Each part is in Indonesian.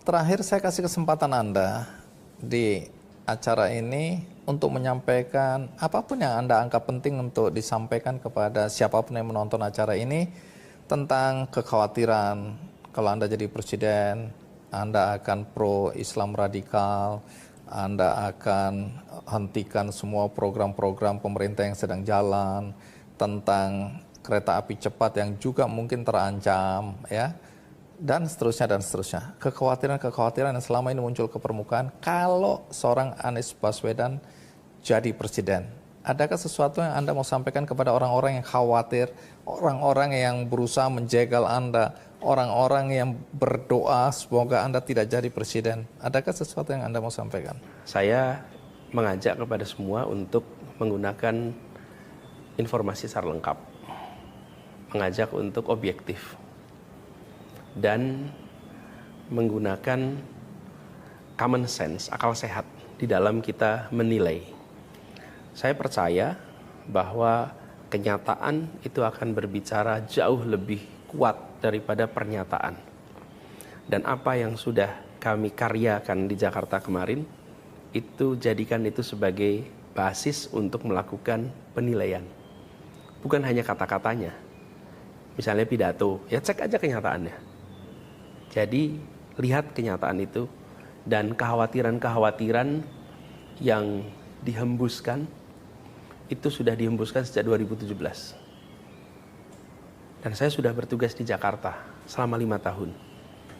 terakhir saya kasih kesempatan Anda di acara ini untuk menyampaikan apapun yang Anda anggap penting untuk disampaikan kepada siapapun yang menonton acara ini tentang kekhawatiran kalau Anda jadi presiden, Anda akan pro Islam radikal, Anda akan hentikan semua program-program pemerintah yang sedang jalan, tentang kereta api cepat yang juga mungkin terancam, ya, dan seterusnya dan seterusnya. Kekhawatiran-kekhawatiran yang selama ini muncul ke permukaan kalau seorang Anies Baswedan jadi presiden. Adakah sesuatu yang Anda mau sampaikan kepada orang-orang yang khawatir, orang-orang yang berusaha menjegal Anda, orang-orang yang berdoa semoga Anda tidak jadi presiden? Adakah sesuatu yang Anda mau sampaikan? Saya mengajak kepada semua untuk menggunakan informasi secara lengkap, mengajak untuk objektif, dan menggunakan common sense, akal sehat di dalam kita menilai. Saya percaya bahwa kenyataan itu akan berbicara jauh lebih kuat daripada pernyataan. Dan apa yang sudah kami karyakan di Jakarta kemarin, itu jadikan itu sebagai basis untuk melakukan penilaian. Bukan hanya kata-katanya. Misalnya pidato, ya cek aja kenyataannya. Jadi lihat kenyataan itu dan kekhawatiran-kekhawatiran yang dihembuskan itu sudah dihembuskan sejak 2017. Dan saya sudah bertugas di Jakarta selama 5 tahun.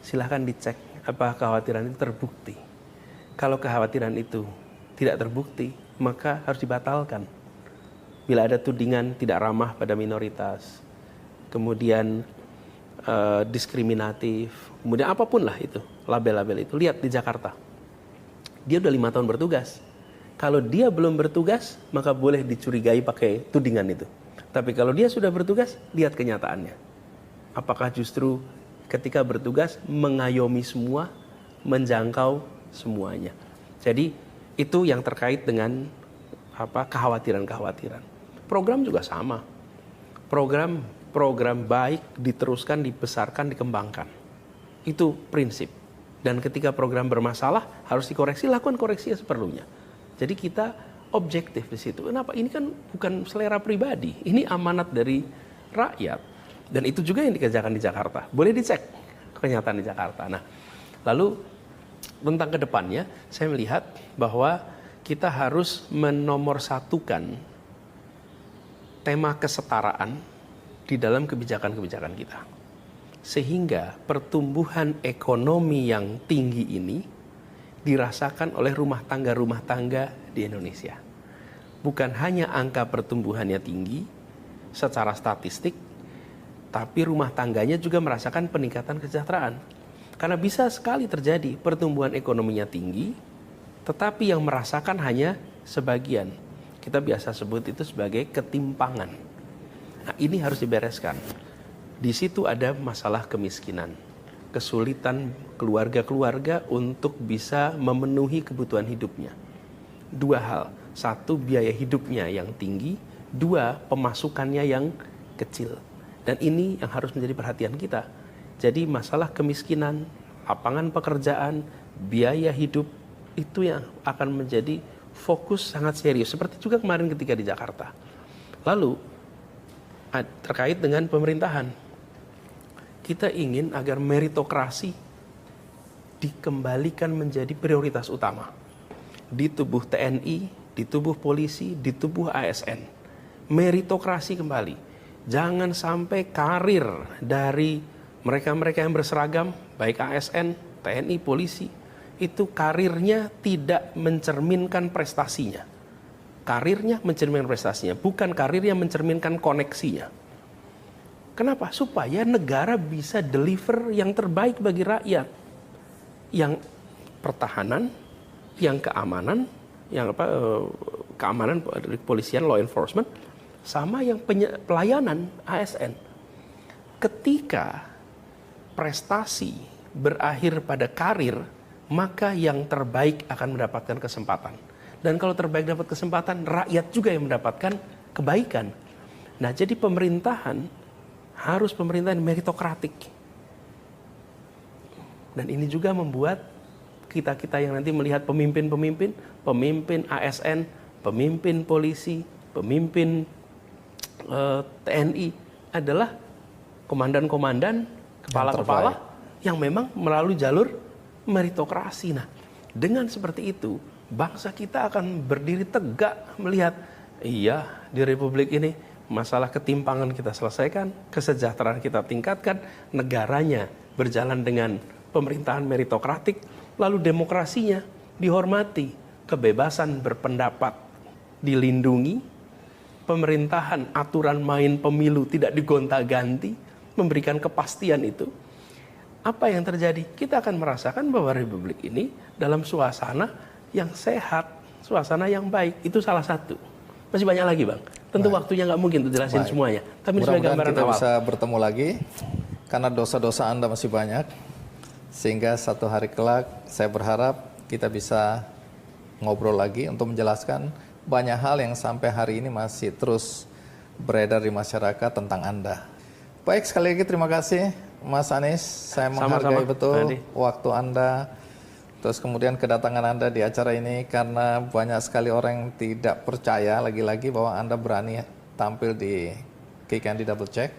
Silahkan dicek apa kekhawatiran itu terbukti. Kalau kekhawatiran itu tidak terbukti, maka harus dibatalkan. Bila ada tudingan tidak ramah pada minoritas, kemudian diskriminatif, kemudian apapun lah itu, label-label itu, lihat di Jakarta. Dia udah 5 tahun bertugas. Kalau dia belum bertugas, maka boleh dicurigai pakai tudingan itu. Tapi kalau dia sudah bertugas, lihat kenyataannya. Apakah justru ketika bertugas mengayomi semua, menjangkau semuanya. Jadi itu yang terkait dengan kekhawatiran-kekhawatiran. Program juga sama. Program baik diteruskan, dibesarkan, dikembangkan. Itu prinsip. Dan ketika program bermasalah harus dikoreksi, lakukan koreksi seperlunya. Jadi kita objektif di situ. Kenapa? Ini kan bukan selera pribadi. Ini amanat dari rakyat. Dan itu juga yang dikerjakan di Jakarta. Boleh dicek kenyataan di Jakarta. Nah, lalu tentang kedepannya, saya melihat bahwa kita harus menomorsatukan tema kesetaraan di dalam kebijakan-kebijakan kita. Sehingga pertumbuhan ekonomi yang tinggi ini dirasakan oleh rumah tangga di Indonesia. Bukan hanya angka pertumbuhannya tinggi secara statistik, tapi rumah tangganya juga merasakan peningkatan kesejahteraan. Karena bisa sekali terjadi pertumbuhan ekonominya tinggi, tetapi yang merasakan hanya sebagian. Kita biasa sebut itu sebagai ketimpangan. Nah, ini harus dibereskan. Di situ ada masalah kemiskinan, kesulitan keluarga-keluarga untuk bisa memenuhi kebutuhan hidupnya. 2 hal, 1 biaya hidupnya yang tinggi, 2 pemasukannya yang kecil. Dan ini yang harus menjadi perhatian kita. Jadi masalah kemiskinan, lapangan pekerjaan, biaya hidup, itu yang akan menjadi fokus sangat serius. Seperti juga kemarin ketika di Jakarta. Lalu terkait dengan pemerintahan, kita ingin agar meritokrasi dikembalikan menjadi prioritas utama di tubuh TNI, di tubuh polisi, di tubuh ASN. Meritokrasi kembali. Jangan sampai karir dari mereka-mereka yang berseragam, baik ASN, TNI, polisi, itu karirnya tidak mencerminkan prestasinya. Karirnya mencerminkan prestasinya, bukan karirnya mencerminkan koneksinya. Kenapa? Supaya negara bisa deliver yang terbaik bagi rakyat. Yang pertahanan, yang keamanan, keamanan kepolisian, law enforcement, sama yang pelayanan ASN. Ketika prestasi berakhir pada karir, maka yang terbaik akan mendapatkan kesempatan. Dan kalau terbaik dapat kesempatan, rakyat juga yang mendapatkan kebaikan. Nah, jadi pemerintahan harus pemerintahan meritokratik. Dan ini juga membuat kita-kita yang nanti melihat pemimpin-pemimpin, pemimpin ASN, pemimpin polisi, pemimpin TNI adalah komandan-komandan, kepala-kepala yang memang melalui jalur meritokrasi. Nah, dengan seperti itu, bangsa kita akan berdiri tegak melihat, iya, di Republik ini masalah ketimpangan kita selesaikan, kesejahteraan kita tingkatkan, negaranya berjalan dengan pemerintahan meritokratik, lalu demokrasinya dihormati, kebebasan berpendapat dilindungi, pemerintahan aturan main pemilu tidak digonta-ganti, memberikan kepastian itu. Apa yang terjadi? Kita akan merasakan bahwa Republik ini dalam suasana yang sehat, suasana yang baik. Itu salah satu. Masih banyak lagi, Bang. Tentu waktunya nggak mungkin untuk jelasin semuanya. Tapi sebagai gambaran kita awal. bisa bertemu lagi, karena dosa-dosa Anda masih banyak. Sehingga satu hari kelak, saya berharap kita bisa ngobrol lagi untuk menjelaskan banyak hal yang sampai hari ini masih terus beredar di masyarakat tentang Anda. Baik, sekali lagi terima kasih Mas Anies. Saya menghargai betul waktu Anda. Terus kemudian kedatangan Anda di acara ini karena banyak sekali orang yang tidak percaya lagi-lagi bahwa Anda berani tampil di Kick Andy Double Check.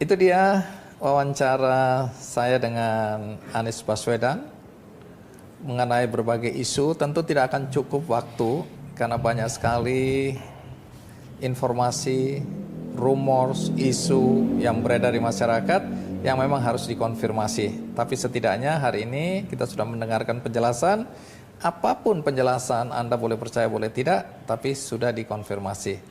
Itu dia wawancara saya dengan Anies Baswedan mengenai berbagai isu. Tentu tidak akan cukup waktu karena banyak sekali informasi, rumors, isu yang beredar di masyarakat yang memang harus dikonfirmasi. Tapi setidaknya hari ini kita sudah mendengarkan penjelasan. Apapun penjelasan Anda boleh percaya boleh tidak, tapi sudah dikonfirmasi.